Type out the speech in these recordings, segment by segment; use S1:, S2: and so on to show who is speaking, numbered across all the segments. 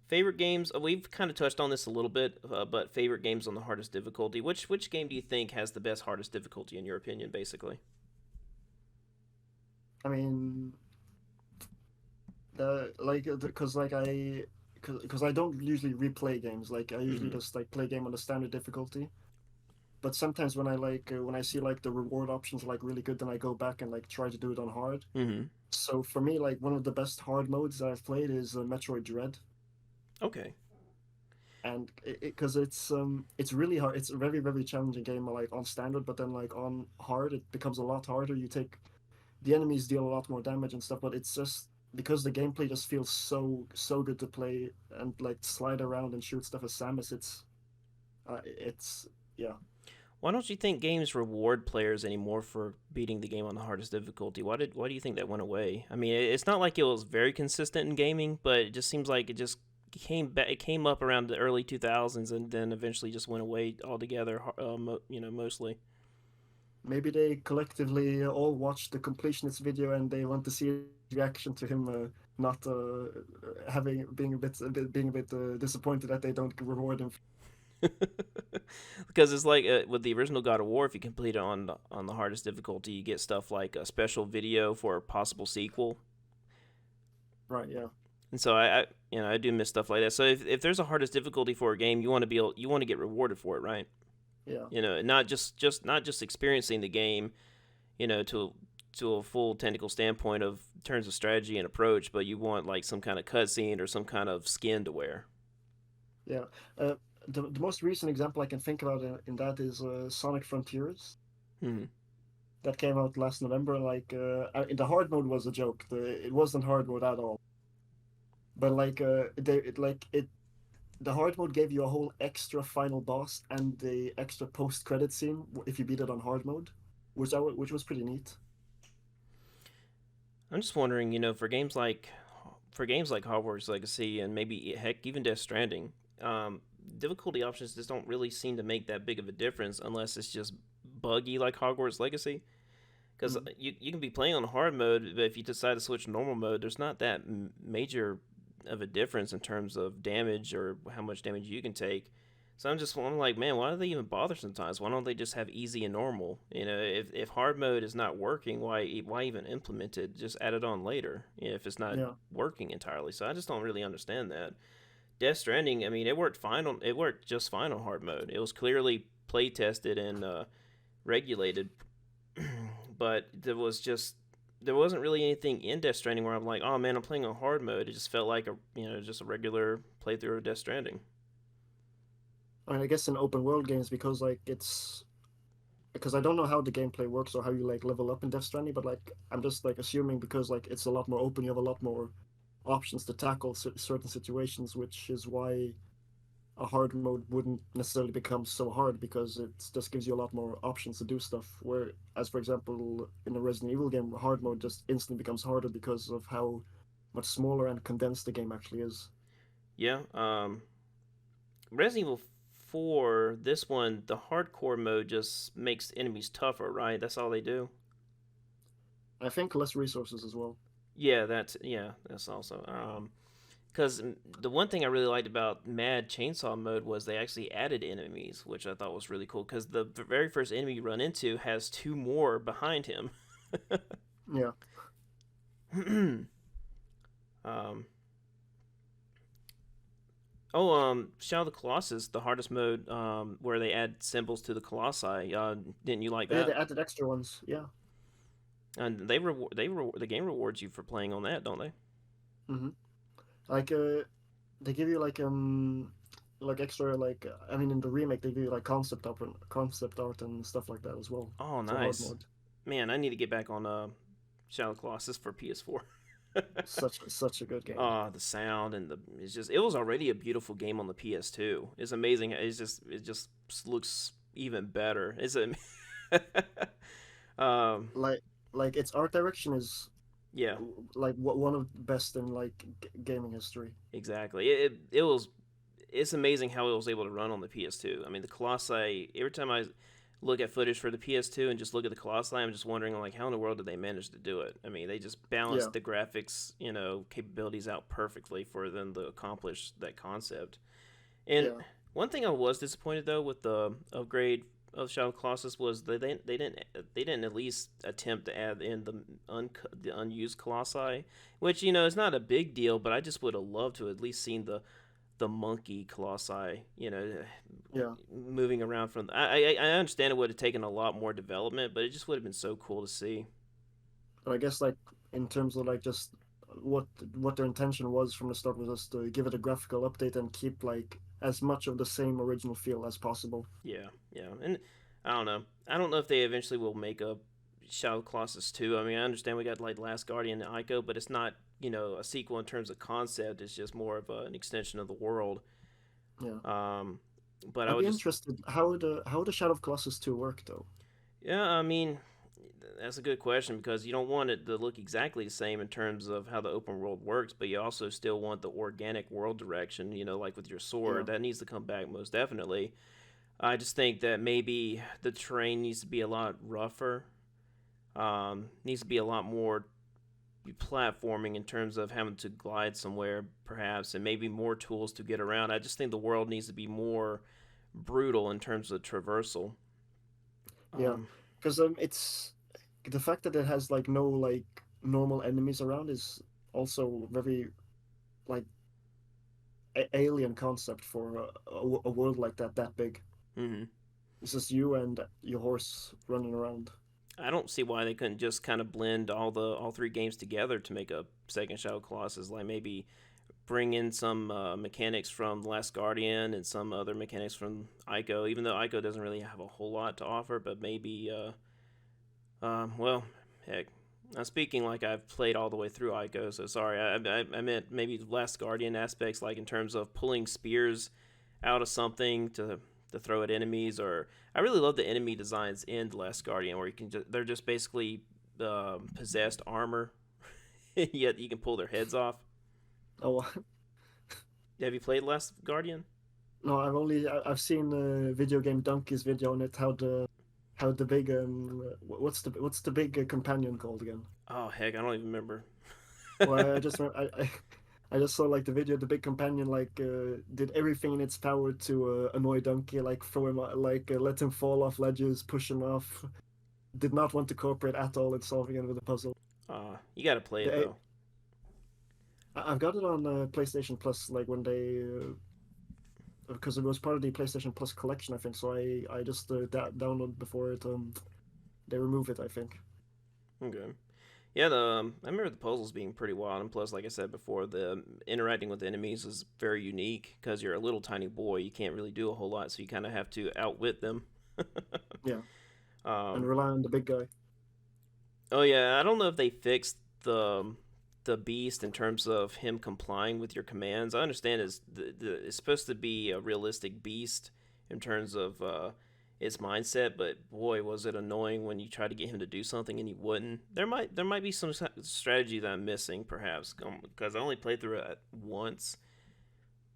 S1: Favorite games? We've kind of touched on this a little bit, but favorite games on the hardest difficulty. Which game do you think has the best hardest difficulty in your opinion? Basically.
S2: I mean, the like because like I because I don't usually replay games. Like I usually
S1: Mm-hmm.
S2: just like play game on the standard difficulty. But sometimes when I see like the reward options are like really good, then I go back and like try to do it on hard.
S1: Mm-hmm.
S2: So for me, like one of the best hard modes that I've played is Metroid Dread,
S1: Okay.
S2: and because it's really hard. It's a very challenging game like on standard, but then like on hard it becomes a lot harder. You take the enemies deal a lot more damage and stuff, but it's just because the gameplay just feels so good to play and like slide around and shoot stuff as Samus. It's yeah.
S1: Why don't you think games reward players anymore for beating the game on the hardest difficulty? Why do you think that went away? I mean, it's not like it was very consistent in gaming, but it just seems like it just came back. It came up around the early 2000s and then eventually just went away altogether. Mostly.
S2: Maybe they collectively all watched the completionist video and they want to see his reaction to him not having being a bit disappointed that they don't reward him.
S1: Because it's like with the original God of War, if you complete it on the hardest difficulty, you get stuff like a special video for a possible sequel.
S2: Right? Yeah.
S1: And so I do miss stuff like that. So if there's a hardest difficulty for a game, you want to get rewarded for it, right?
S2: Yeah.
S1: Not just not just experiencing the game, to a full technical standpoint of terms of strategy and approach, but you want like some kind of cutscene or some kind of skin to wear.
S2: Yeah. Uh, the most recent example I can think about in that is Sonic Frontiers
S1: Hmm.
S2: that came out last November. Like in the hard mode was a joke. It wasn't hard mode at all. But like the hard mode gave you a whole extra final boss and the extra post credit scene if you beat it on hard mode, which was pretty neat.
S1: I'm just wondering, for games like Hogwarts Legacy and maybe heck even Death Stranding, difficulty options just don't really seem to make that big of a difference unless it's just buggy like Hogwarts Legacy. Because
S2: Mm.
S1: you can be playing on hard mode, but if you decide to switch to normal mode, there's not that major of a difference in terms of damage or how much damage you can take. So I'm like, man, why do they even bother sometimes? Why don't they just have easy and normal? If hard mode is not working, why even implement it? Just add it on later, if it's not
S2: Yeah.
S1: working entirely. So I just don't really understand that. Death Stranding, I mean, it worked just fine on hard mode. It was clearly play tested and regulated, but there wasn't really anything in Death Stranding where I'm like, oh man, I'm playing on hard mode. It just felt like just a regular playthrough of Death Stranding.
S2: I mean, I guess in open world games because like it's because I don't know how the gameplay works or how you like level up in Death Stranding, but like I'm just like assuming because like it's a lot more open, you have a lot more options to tackle certain situations, which is why a hard mode wouldn't necessarily become so hard because it just gives you a lot more options to do stuff. Where, as for example, in a Resident Evil game, hard mode just instantly becomes harder because of how much smaller and condensed the game actually is.
S1: Yeah. Resident Evil 4, this one, the hardcore mode just makes enemies tougher, right? That's all they do.
S2: I think less resources as well.
S1: That's also because the one thing I really liked about Mad Chainsaw mode was they actually added enemies, which I thought was really cool. Because the very first enemy you run into has two more behind him.
S2: Yeah,
S1: um, Shadow of the Colossus, the hardest mode, where they add symbols to the colossi. Didn't you like
S2: but yeah,
S1: that?
S2: they added extra ones. Yeah.
S1: And the game rewards you for playing on that, don't they?
S2: Mm-hmm. Like they give you like extra I mean in the remake they give you like concept art and stuff like that as well
S1: Oh,
S2: for hard
S1: nice.
S2: mode.
S1: Man, I need to get back on Shadow of the Colossus for PS4.
S2: Such a good game.
S1: The sound and it was already a beautiful game on the PS2. It's amazing. It just looks even better. It's a um
S2: Like its art direction is
S1: yeah,
S2: like one of the best in like gaming history.
S1: exactly. It was it's amazing how it was able to run on the PS2. I mean, the Colossi every time I look at footage for the PS2 and just look at the Colossi, I'm just wondering like how in the world did they manage to do it? I mean, they just
S2: Yeah,
S1: balanced the graphics, capabilities out perfectly for them to accomplish that concept. And
S2: yeah,
S1: one thing I was disappointed though with the upgrade of Shadow Colossus was they didn't at least attempt to add in the unused Colossi, which is not a big deal, but I just would have loved to at least seen the monkey Colossi,
S2: yeah.
S1: moving around from. I understand it would have taken a lot more development, but it just would have been so cool to see.
S2: But I guess like in terms of like just what what their intention was from the start was just to give it a graphical update and keep like as much of the same original feel as possible.
S1: Yeah, yeah, and I don't know. I don't know if they eventually will make a Shadow Colossus 2. I mean, I understand we got like Last Guardian and Ico, but it's not a sequel in terms of concept. It's just more of an extension of the world.
S2: Yeah.
S1: Um, but I
S2: I'd
S1: would
S2: be
S1: just
S2: interested how the Shadow of Colossus 2 work though.
S1: Yeah, I mean, that's a good question because you don't want it to look exactly the same in terms of how the open world works, but you also still want the organic world direction, like with your
S2: Yeah.
S1: sword. That needs to come back most definitely. I just think that maybe the terrain needs to be a lot rougher, needs to be a lot more platforming in terms of having to glide somewhere, perhaps, and maybe more tools to get around. I just think the world needs to be more brutal in terms of traversal.
S2: Yeah.
S1: Um,
S2: Because it's the fact that it has like no like normal enemies around is also very like alien concept for a world like that big.
S1: mhm.
S2: It's just you and your horse running around.
S1: I don't see why they couldn't just kind of blend all three games together to make a second Shadow Colossus. Like maybe bring in some mechanics from The Last Guardian and some other mechanics from Ico. Even though Ico doesn't really have a whole lot to offer, but maybe well, heck. I'm speaking like I've played all the way through Ico, so sorry. I meant maybe Last Guardian aspects, like in terms of pulling spears out of something to throw at enemies. Or I really love the enemy designs in The Last Guardian, where they're just basically possessed armor, yet you can pull their heads off.
S2: Oh
S1: Have you played Last Guardian?
S2: no, I've seen video game donkey's video on it. How the big what's the big companion called again?
S1: Oh heck, I don't even remember.
S2: Well, I just saw like the video. The big companion like did everything in its power to annoy Donkey, like throw him like let him fall off ledges, push him off. Did not want to cooperate at all in solving it with the puzzle.
S1: You got to play it
S2: The,
S1: though.
S2: I've got it on PlayStation Plus, like when they because it was part of the PlayStation Plus collection, I think. So I just downloaded before it they remove it, I think.
S1: Okay. Yeah, I remember the puzzles being pretty wild, and plus, like I said before, the interacting with enemies is very unique because you're a little tiny boy. You can't really do a whole lot, so you kind of have to outwit them.
S2: Yeah, and
S1: um,
S2: rely on the big guy.
S1: oh yeah, I don't know if they fixed the beast in terms of him complying with your commands. I understand it's supposed to be a realistic beast in terms of its mindset, but boy, was it annoying when you try to get him to do something and he wouldn't. There might be some strategy that I'm missing, perhaps, because I only played through it once,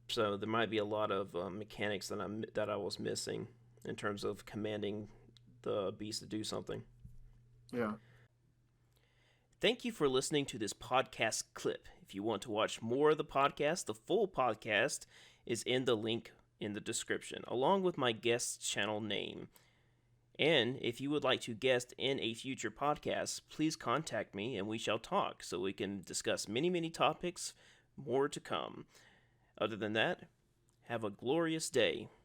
S1: so there might be a lot of mechanics that I was missing in terms of commanding the beast to do something.
S2: Yeah.
S1: Thank you for listening to this podcast clip. If you want to watch more of the podcast, the full podcast is in the link in the description, along with my guest channel name. And if you would like to guest in a future podcast, please contact me and we shall talk so we can discuss many, many topics, more to come. Other than that, have a glorious day.